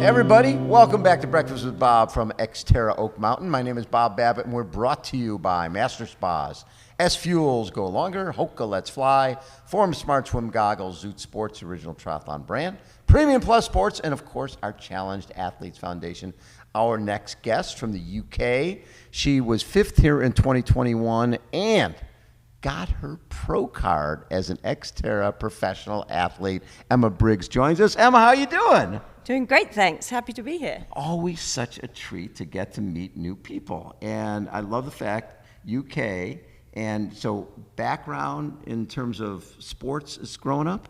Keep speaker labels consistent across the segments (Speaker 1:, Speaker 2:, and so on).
Speaker 1: Everybody, welcome back to Breakfast with Bob from XTERRA Oak Mountain. My name is Bob Babbitt, and we're brought to you by Master Spas, SFuels Go Longer, HOKA Let's Fly, Form Smart Swim Goggles, Zoot Sports Original Triathlon Brand, Premium Plus Sports, and of course our Challenged Athletes Foundation. Our next guest from the UK, she was 5th here in 2021 and got her pro card as an XTERRA professional athlete. Emma Briggs joins us. Emma, how you doing?
Speaker 2: Doing great, thanks. Happy to be here.
Speaker 1: Always such a treat to get to meet new people. And I love the fact UK, and so background in terms of sports is growing up?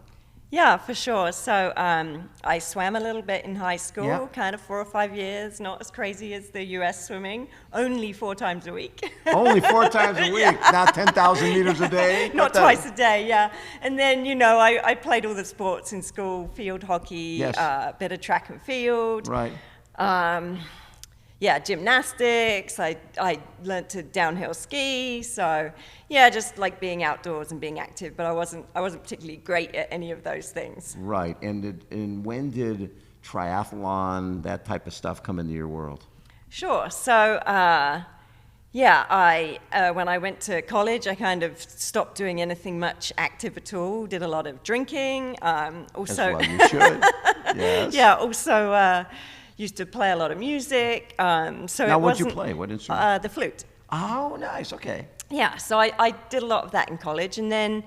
Speaker 2: Yeah, for sure. So I swam a little bit in high school,
Speaker 1: Yeah.
Speaker 2: kind of 4 or 5 years, not as crazy as the US swimming, only 4 times a week.
Speaker 1: Only 4 times a week, not 10,000 meters a day?
Speaker 2: Not twice a day, yeah. And then, you know, I played all the sports in school, field hockey,
Speaker 1: Yes.
Speaker 2: bit of track and field.
Speaker 1: Right.
Speaker 2: Yeah, gymnastics. I learned to downhill ski. So yeah, just like being outdoors and being active. But I wasn't particularly great at any of those things.
Speaker 1: Right. And when did triathlon, that type of stuff, come into your world?
Speaker 2: Sure. So yeah, when I went to college, I kind of stopped doing anything much active at all. Did a lot of drinking. Also,
Speaker 1: As well you should. Yes.
Speaker 2: Yeah. Also. Used to play a lot of music. So
Speaker 1: Now,
Speaker 2: it
Speaker 1: what'd you
Speaker 2: wasn't,
Speaker 1: play? What instrument?
Speaker 2: the flute.
Speaker 1: Oh, nice. Okay.
Speaker 2: Yeah, so I did a lot of that in college. And then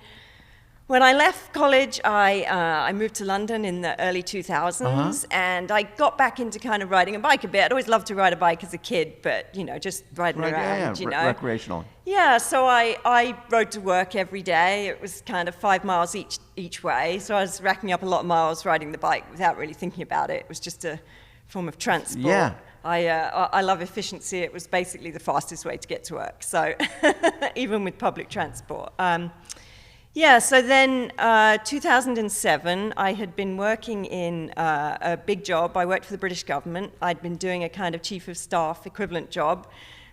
Speaker 2: when I left college, I moved to London in the early 2000s. And I got back into kind of riding a bike a bit. I'd always loved to ride a bike as a kid, but, you know, just riding around, you know.
Speaker 1: Recreational.
Speaker 2: Yeah, so I rode to work every day. It was kind of 5 miles each way. So I was racking up a lot of miles riding the bike without really thinking about it. It was just a form of transport.
Speaker 1: Yeah.
Speaker 2: I love efficiency. It was basically the fastest way to get to work. So even with public transport. Yeah, so then 2007, I had been working in a big job. I worked for the British government. I'd been doing a kind of chief of staff equivalent job,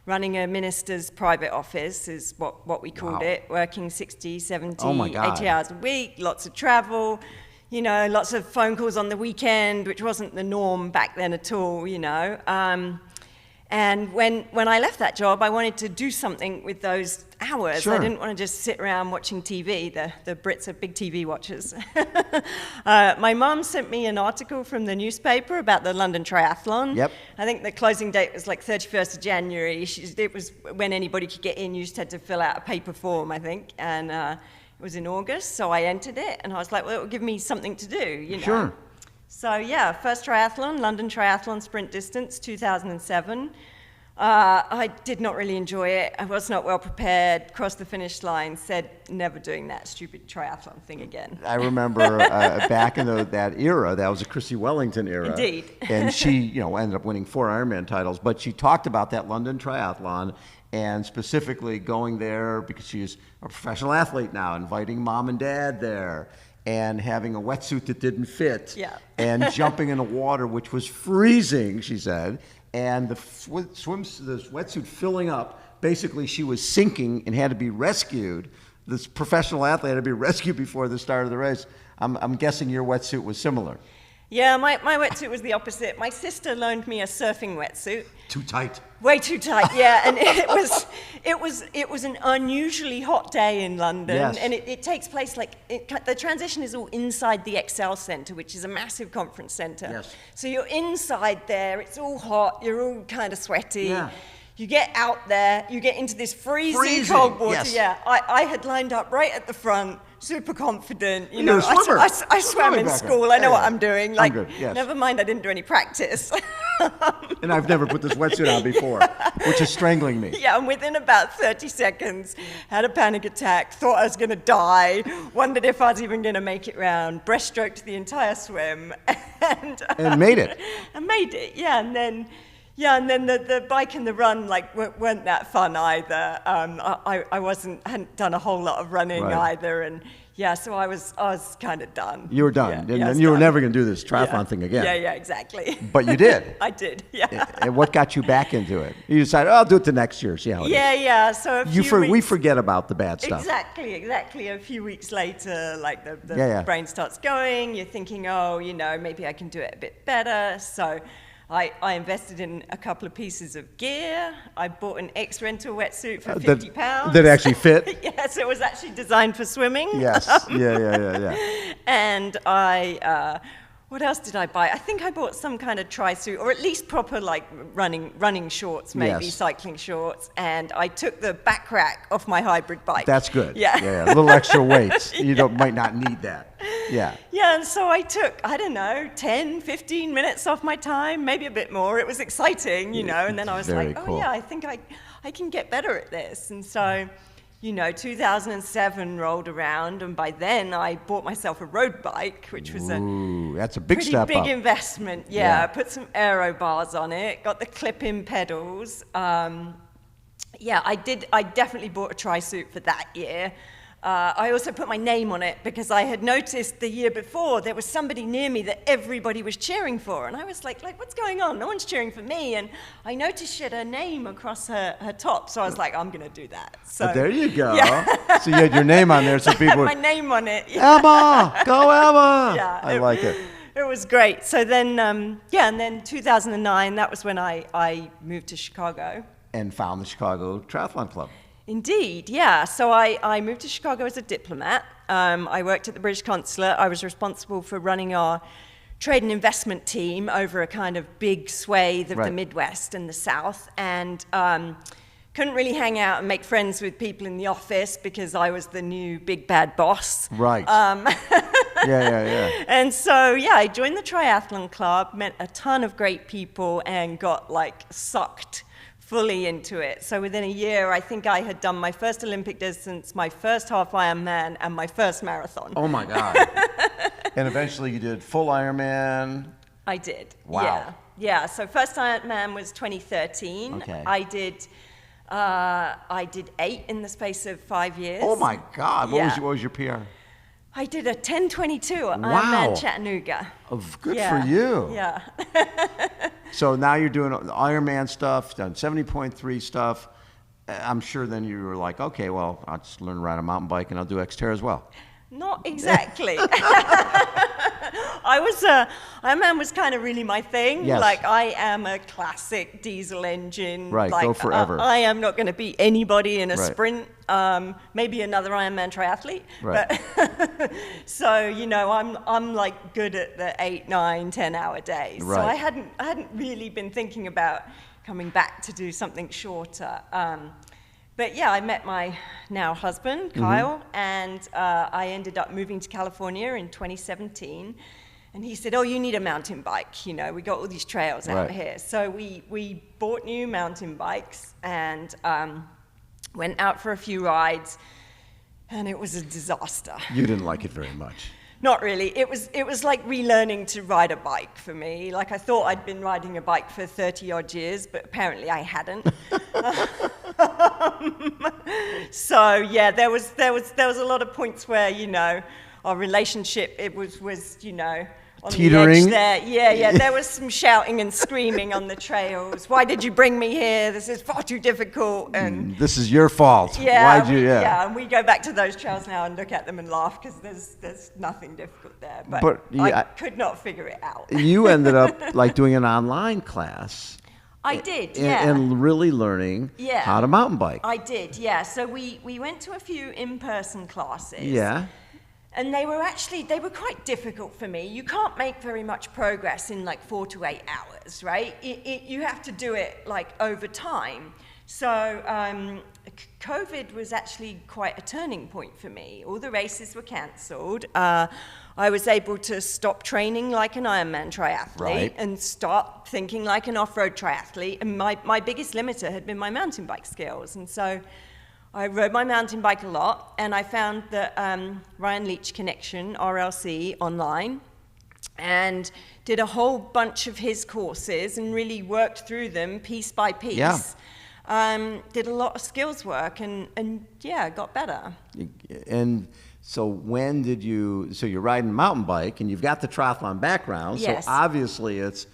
Speaker 2: running a minister's private office is what we called it, working 60, 70,
Speaker 1: Oh my God.
Speaker 2: 80 hours a week, lots of travel. You know, lots of phone calls on the weekend, which wasn't the norm back then at all, you know. And when I left that job, I wanted to do something with those hours.
Speaker 1: Sure.
Speaker 2: I didn't want to just sit around watching TV. The Brits are big TV watchers. My mum sent me an article from the newspaper about the London Triathlon.
Speaker 1: Yep.
Speaker 2: I think the closing date was like 31st of January. It was when anybody could get in. You just had to fill out a paper form, I think. And it was in August, so I entered it, and I was like, well, it will give me something to do, you know.
Speaker 1: Sure.
Speaker 2: So yeah, first triathlon, London Triathlon sprint distance, 2007. I did not really enjoy it. I was not well prepared, crossed the finish line, said never doing that stupid triathlon thing again.
Speaker 1: I remember back in that era, that was a Chrissy Wellington era.
Speaker 2: Indeed.
Speaker 1: And she, you know, ended up winning 4 Ironman titles, but she talked about that London Triathlon and specifically going there because she's a professional athlete now, inviting mom and dad there and having a wetsuit that didn't fit.
Speaker 2: Yeah.
Speaker 1: And jumping in the water, which was freezing, she said, and the wetsuit filling up. Basically, she was sinking and had to be rescued. This professional athlete had to be rescued before the start of the race. I'm guessing your wetsuit was similar.
Speaker 2: Yeah, my wetsuit was the opposite. My sister loaned me a surfing wetsuit.
Speaker 1: Too tight.
Speaker 2: Way too tight, yeah. And it was an unusually hot day in London.
Speaker 1: Yes.
Speaker 2: And it takes place the transition is all inside the Excel Centre, which is a massive conference centre.
Speaker 1: Yes.
Speaker 2: So you're inside there, it's all hot, you're all kind of sweaty.
Speaker 1: Yeah.
Speaker 2: You get out there, you get into this freezing cold water.
Speaker 1: Yes.
Speaker 2: Yeah, I had lined up right at the front, super confident. You
Speaker 1: You're
Speaker 2: know,
Speaker 1: a swimmer.
Speaker 2: I swam in school. I know what I'm doing. Like,
Speaker 1: good, yes.
Speaker 2: never mind, I didn't do any practice.
Speaker 1: And I've never put this wetsuit on before, which is strangling me.
Speaker 2: Yeah, and within about 30 seconds, had a panic attack, thought I was going to die, wondered if I was even going to make it round, breaststroked the entire swim,
Speaker 1: And made it.
Speaker 2: And made it, yeah. And then the bike and the run weren't that fun either. I hadn't done a whole lot of running
Speaker 1: Right.
Speaker 2: either, and Yeah, so I was kind of done.
Speaker 1: You were done.
Speaker 2: Yeah,
Speaker 1: And
Speaker 2: yeah, I
Speaker 1: then
Speaker 2: was
Speaker 1: you were
Speaker 2: done.
Speaker 1: never going to do this triathlon
Speaker 2: Yeah.
Speaker 1: thing again.
Speaker 2: Yeah, exactly.
Speaker 1: But you did.
Speaker 2: I did, yeah.
Speaker 1: And what got you back into it? You decided, I'll do it the next year, see how it is.
Speaker 2: Yeah. So
Speaker 1: We forget about the bad stuff.
Speaker 2: Exactly. A few weeks later, like the
Speaker 1: Yeah.
Speaker 2: brain starts going. You're thinking, oh, maybe I can do it a bit better. So I invested in a couple of pieces of gear. I bought an ex-rental wetsuit for £50.
Speaker 1: That actually fit?
Speaker 2: Yes, it was actually designed for swimming.
Speaker 1: Yes. Yeah.
Speaker 2: And what else did I buy? I think I bought some kind of tri-suit, or at least proper like running shorts, maybe
Speaker 1: Yes.
Speaker 2: cycling shorts. And I took the back rack off my hybrid bike.
Speaker 1: That's good.
Speaker 2: Yeah.
Speaker 1: A little extra weights. You might not need that. Yeah.
Speaker 2: Yeah, and so I took, 10, 15 minutes off my time, maybe a bit more. It was exciting, and then I was
Speaker 1: Very
Speaker 2: like,
Speaker 1: cool.
Speaker 2: oh yeah, I think I can get better at this. And so, 2007 rolled around, and by then I bought myself a road bike, which was
Speaker 1: That's a big
Speaker 2: pretty
Speaker 1: step
Speaker 2: big
Speaker 1: up.
Speaker 2: investment. Yeah, I put some aero bars on it, got the clip-in pedals. I definitely bought a tri-suit for that year. I also put my name on it because I had noticed the year before there was somebody near me that everybody was cheering for. And I was like, what's going on? No one's cheering for me. And I noticed she had her name across her top. So I was like, I'm going to do that. So
Speaker 1: There you go.
Speaker 2: Yeah.
Speaker 1: So you had your name on there so
Speaker 2: I
Speaker 1: people
Speaker 2: had my name on it. Yeah.
Speaker 1: Emma! Go Emma!
Speaker 2: Yeah,
Speaker 1: I like it.
Speaker 2: It was great. So then, and then 2009, that was when I moved to Chicago.
Speaker 1: And found the Chicago Triathlon Club.
Speaker 2: Indeed, yeah. So I moved to Chicago as a diplomat. I worked at the British consulate. I was responsible for running our trade and investment team over a kind of big swathe of the Midwest and the South, and couldn't really hang out and make friends with people in the office because I was the new big bad boss.
Speaker 1: Right. Yeah.
Speaker 2: And so, I joined the triathlon club, met a ton of great people, and got sucked fully into it. So within a year, I think I had done my first Olympic distance, my first half Ironman, and my first marathon.
Speaker 1: Oh my God. And eventually you did full Ironman.
Speaker 2: I did.
Speaker 1: Wow.
Speaker 2: Yeah. So first Ironman was 2013.
Speaker 1: Okay.
Speaker 2: I did 8 in the space of 5 years.
Speaker 1: Oh my God.
Speaker 2: Yeah.
Speaker 1: What was your PR?
Speaker 2: I did a 10:22 at
Speaker 1: Wow.
Speaker 2: Ironman Chattanooga.
Speaker 1: Oh, good for you.
Speaker 2: Yeah.
Speaker 1: So now you're doing Ironman stuff, done 70.3 stuff. I'm sure then you were like, okay, well, I'll just learn to ride a mountain bike and I'll do XTERRA as well.
Speaker 2: Not exactly. Ironman was kind of really my thing.
Speaker 1: Yes.
Speaker 2: Like, I am a classic diesel engine.
Speaker 1: Right,
Speaker 2: like,
Speaker 1: go forever.
Speaker 2: I am not going to beat anybody in a
Speaker 1: Right.
Speaker 2: sprint. Maybe another Ironman triathlete.
Speaker 1: Right.
Speaker 2: But so, I'm like good at the 8, 9, 10-hour days.
Speaker 1: Right.
Speaker 2: So I hadn't really been thinking about coming back to do something shorter. But yeah, I met my now husband, Kyle, and I ended up moving to California in 2017. And he said, oh, you need a mountain bike. We got all these trails out here. So we bought new mountain bikes and went out for a few rides, and it was a disaster.
Speaker 1: You didn't like it very much.
Speaker 2: Not really. It was like relearning to ride a bike for me. Like, I thought I'd been riding a bike for 30-odd years, but apparently I hadn't. So yeah, there was a lot of points where our relationship was on
Speaker 1: teetering.
Speaker 2: the edge there. Yeah. There was some shouting and screaming on the trails. Why did you bring me here? This is far too difficult. And
Speaker 1: This is your fault.
Speaker 2: yeah,
Speaker 1: Why'd you? Yeah.
Speaker 2: and we go back to those trails now and look at them and laugh because there's nothing difficult there. But
Speaker 1: yeah,
Speaker 2: I could not figure it out.
Speaker 1: You ended up like doing an online class.
Speaker 2: I did, yeah.
Speaker 1: And really learning how to mountain bike.
Speaker 2: I did, yeah. So we went to a few in-person classes.
Speaker 1: Yeah.
Speaker 2: And they were quite difficult for me. You can't make very much progress in like 4 to 8 hours, right? You have to do it like over time. So COVID was actually quite a turning point for me. All the races were cancelled. I was able to stop training like an Ironman triathlete and start thinking like an off-road triathlete. And my biggest limiter had been my mountain bike skills. And so I rode my mountain bike a lot, and I found the Ryan Leach Connection, RLC, online, and did a whole bunch of his courses and really worked through them piece by piece.
Speaker 1: Yeah.
Speaker 2: Did a lot of skills work and got better.
Speaker 1: And So when did you, so you're riding a mountain bike and you've got the triathlon background.
Speaker 2: Yes.
Speaker 1: So obviously it's,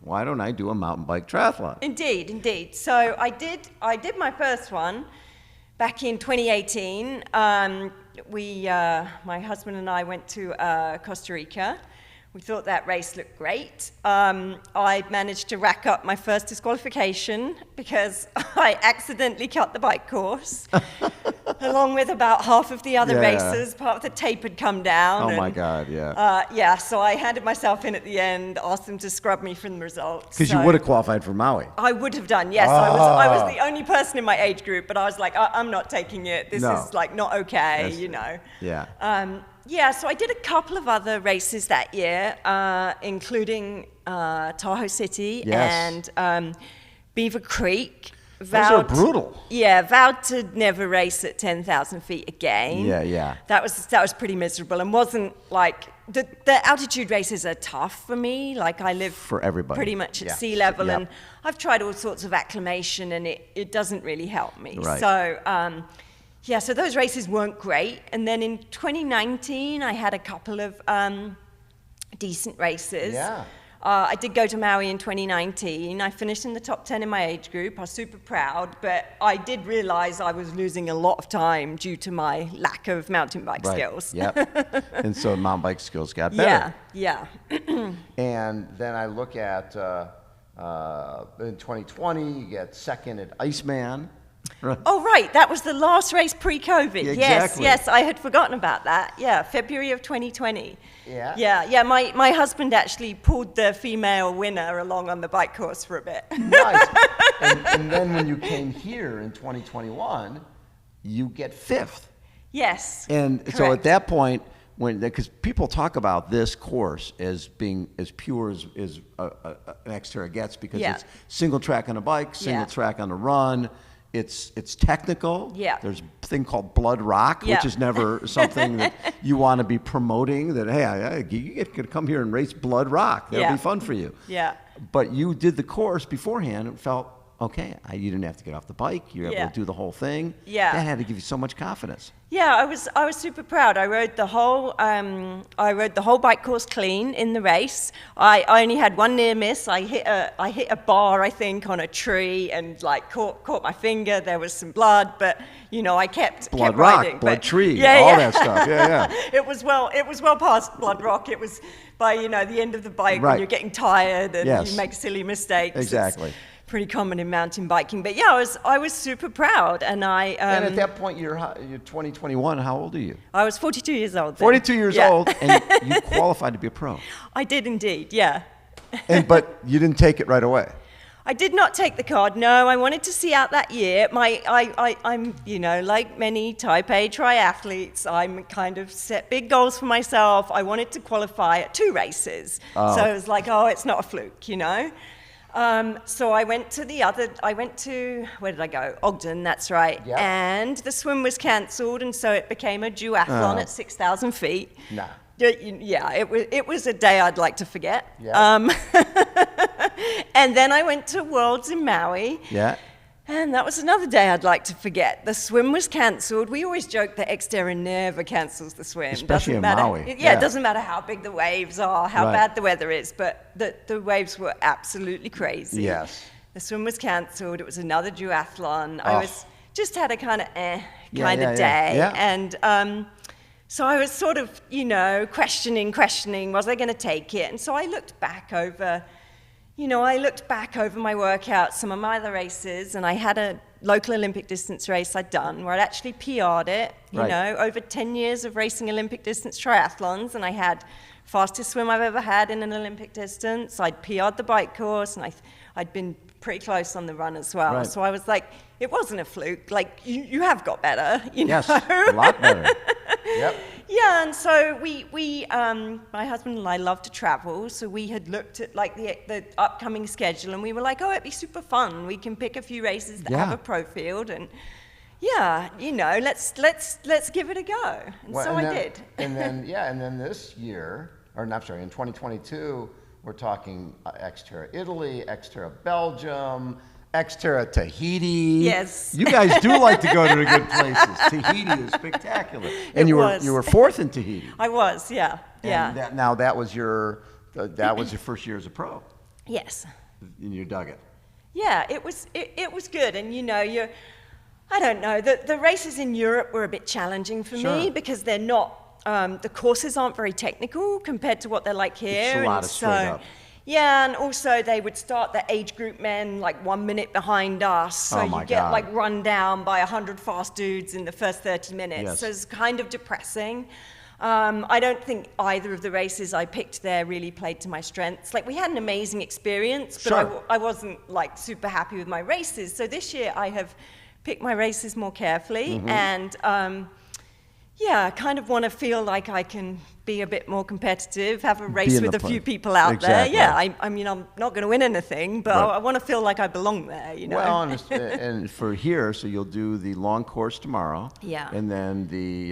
Speaker 1: why don't I do a mountain bike triathlon?
Speaker 2: Indeed, indeed. So I did my first one back in 2018. My husband and I went to Costa Rica. We thought that race looked great. I managed to rack up my first disqualification because I accidentally cut the bike course, along with about half of the other races. Part of the tape had come down.
Speaker 1: Oh my God, yeah.
Speaker 2: So I handed myself in at the end, asked them to scrub me from the results.
Speaker 1: Because you would have qualified for Maui.
Speaker 2: I would have done, yes. I was the only person in my age group, but I was like, I'm not taking it. This is like not okay, you know.
Speaker 1: Yeah.
Speaker 2: So I did a couple of other races that year, including Tahoe City and Beaver Creek.
Speaker 1: Those are brutal.
Speaker 2: Yeah, vowed to never race at 10,000 feet again.
Speaker 1: Yeah.
Speaker 2: That was pretty miserable and wasn't like, the altitude races are tough for me. Like I live
Speaker 1: for everybody
Speaker 2: pretty much at sea level and I've tried all sorts of acclimation and it doesn't really help me.
Speaker 1: Right.
Speaker 2: So, so those races weren't great. And then in 2019, I had a couple of decent races.
Speaker 1: Yeah.
Speaker 2: I did go to Maui in 2019. I finished in the top 10 in my age group. I was super proud, but I did realize I was losing a lot of time due to my lack of mountain bike skills.
Speaker 1: Yep. And so mountain bike skills got better.
Speaker 2: Yeah.
Speaker 1: And then I look at in 2020, you get second at Iceman. Right.
Speaker 2: Oh, right. That was the last race pre-COVID.
Speaker 1: Exactly.
Speaker 2: Yes. I had forgotten about that. Yeah, February of 2020.
Speaker 1: Yeah.
Speaker 2: My husband actually pulled the female winner along on the bike course for a bit.
Speaker 1: Nice. And then when you came here in 2021, you get fifth.
Speaker 2: Yes.
Speaker 1: And so at that point, because people talk about this course as being as pure as an XTERRA gets, because it's single track on a bike, single track on a run. It's technical.
Speaker 2: Yeah.
Speaker 1: There's a thing called blood rock, which is never something that you want to be promoting. That hey, you could come here and race blood rock. That'll be fun for you.
Speaker 2: Yeah.
Speaker 1: But you did the course beforehand and felt okay. You didn't have to get off the bike. You were able to do the whole thing.
Speaker 2: Yeah.
Speaker 1: That had to give you so much confidence.
Speaker 2: Yeah, I was super proud. I rode the whole bike course clean in the race. I only had one near miss. I hit a bar, I think, on a tree and like caught my finger. There was some blood, but I kept
Speaker 1: blood
Speaker 2: riding.
Speaker 1: Rock, blood tree,
Speaker 2: all
Speaker 1: that stuff. Yeah.
Speaker 2: It was well past blood rock. It was by the end of the bike when you're getting tired and you make silly mistakes.
Speaker 1: Exactly.
Speaker 2: It's pretty common in mountain biking, but I was super proud, and
Speaker 1: and at that point, you're 2021. How old are you?
Speaker 2: I was 42 years old. Then.
Speaker 1: 42 years old, and you qualified to be a pro.
Speaker 2: I did indeed, yeah.
Speaker 1: But you didn't take it right away.
Speaker 2: I did not take the card. No, I wanted to see out that year. I'm like many Type A triathletes, I'm kind of set big goals for myself. I wanted to qualify at 2 races, so it was like, it's not a fluke, So I went to, where did I go? Ogden, that's right. Yep. And the swim was cancelled, and so it became a duathlon at 6,000 feet.
Speaker 1: Nah.
Speaker 2: Yeah, it was a day I'd like to forget.
Speaker 1: Yeah.
Speaker 2: And then I went to Worlds in Maui.
Speaker 1: Yeah.
Speaker 2: And that was another day I'd like to forget. The swim was cancelled. We always joke that XTERRA never cancels the swim.
Speaker 1: Especially in Maui.
Speaker 2: It doesn't matter how big the waves are, how bad the weather is, but the waves were absolutely crazy.
Speaker 1: Yes.
Speaker 2: The swim was cancelled. It was another duathlon. I just had a kind of day.
Speaker 1: Yeah.
Speaker 2: And so I was sort of, questioning, was I going to take it? And so I looked back over my workouts, some of my other races, and I had a local Olympic distance race I'd done where I'd actually PR'd it, over 10 years of racing Olympic distance triathlons, and I had fastest swim I've ever had in an Olympic distance. I'd PR'd the bike course, and I'd been pretty close on the run as well.
Speaker 1: Right.
Speaker 2: So I was like, it wasn't a fluke. Like, you have got better,
Speaker 1: Yes, a lot better. Yep.
Speaker 2: Yeah, and so my husband and I love to travel, so we had looked at like the upcoming schedule, and we were like, it'd be super fun. We can pick a few races that have a pro field, and let's give it a go. And I did.
Speaker 1: And then this year, in 2022, we're talking XTERRA Italy, XTERRA Belgium. XTERRA Tahiti.
Speaker 2: Yes.
Speaker 1: You guys do like to go to the good places. Tahiti is spectacular. And you were fourth in Tahiti.
Speaker 2: I was, yeah.
Speaker 1: And that was your first year as a pro.
Speaker 2: Yes.
Speaker 1: And you dug it.
Speaker 2: Yeah, it was good. And I don't know, the races in Europe were a bit challenging for me because they're not, the courses aren't very technical compared to what they're like here.
Speaker 1: It's a lot of straight up.
Speaker 2: Yeah, and also they would start the age group men like 1 minute behind us. So you get like run down by 100 fast dudes in the first 30 minutes.
Speaker 1: Yes.
Speaker 2: So it's kind of depressing. I don't think either of the races I picked there really played to my strengths. Like we had an amazing experience, but I wasn't like super happy with my races. So this year I have picked my races more carefully and I kind of want to feel like I can be a bit more competitive, have a race with a few people out there. Yeah, I mean, I'm not going to win anything, but I want to feel like I belong there,
Speaker 1: Well, and for here, so you'll do the long course tomorrow.
Speaker 2: Yeah.
Speaker 1: And then the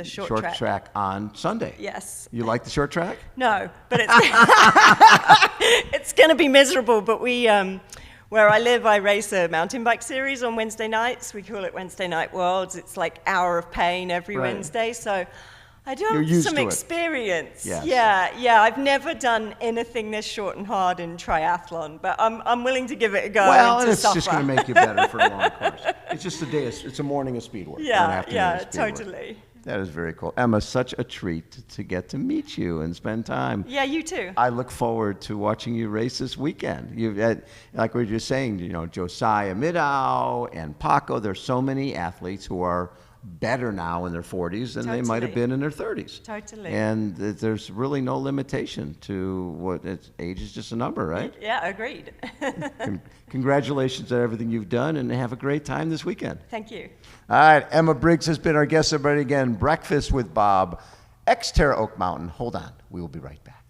Speaker 2: short
Speaker 1: track on Sunday.
Speaker 2: Yes.
Speaker 1: You like the short track?
Speaker 2: No, but it's it's going to be miserable, but where I live, I race a mountain bike series on Wednesday nights. We call it Wednesday Night Worlds. It's like Hour of Pain every Wednesday. So I do have some experience.
Speaker 1: Yes.
Speaker 2: Yeah. I've never done anything this short and hard in triathlon, but I'm willing to give it a go.
Speaker 1: Well, and it's just going to make you better for a long course. It's just it's a morning of speed work.
Speaker 2: Yeah, totally.
Speaker 1: That is very cool. Emma, such a treat to get to meet you and spend time.
Speaker 2: Yeah, you too.
Speaker 1: I look forward to watching you race this weekend. You've had, like we were just saying, Josiah Middow and Paco, there's so many athletes who are better now in their 40s than they might have been in their 30s.
Speaker 2: Totally.
Speaker 1: And there's really no limitation to age is just a number, right?
Speaker 2: Yeah, agreed.
Speaker 1: Congratulations on everything you've done, and have a great time this weekend.
Speaker 2: Thank you.
Speaker 1: All right, Emma Briggs has been our guest, everybody. Again, Breakfast with Bob, XTERRA Oak Mountain. Hold on, we will be right back.